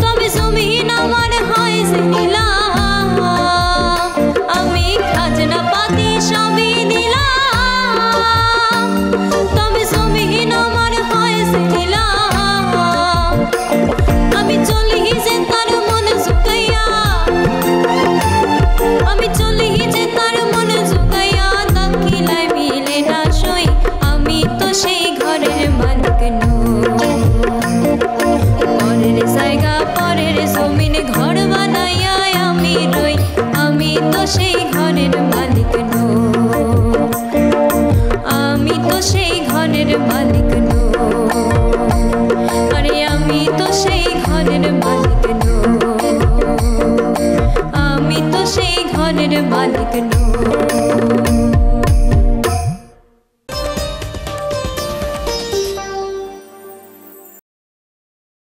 তবে জমিন আমার হয় যে নিলাম, আমি খাজনা পাতি সবই দিলাম। তবে জমিন আমার হয় যে নিলাম, আমি চলি যে তার মন ঝুঁকাইয়া, আমি চলি যে তার মন ঝুঁকাইয়া। তাকিলাই মিলে না সই, আমি তো সেই ঘরের মালিক নই। পরের জায়গা পরের জমিন ঘর বানাইয়া আমি রই, আমি তো সেই ঘরের মালিক নই। আমি তো সেই ঘরের মালিক নই, আরে আমি তো সেই ঘরের মালিক নই। আমি তো সেই ঘরের মালিক নই।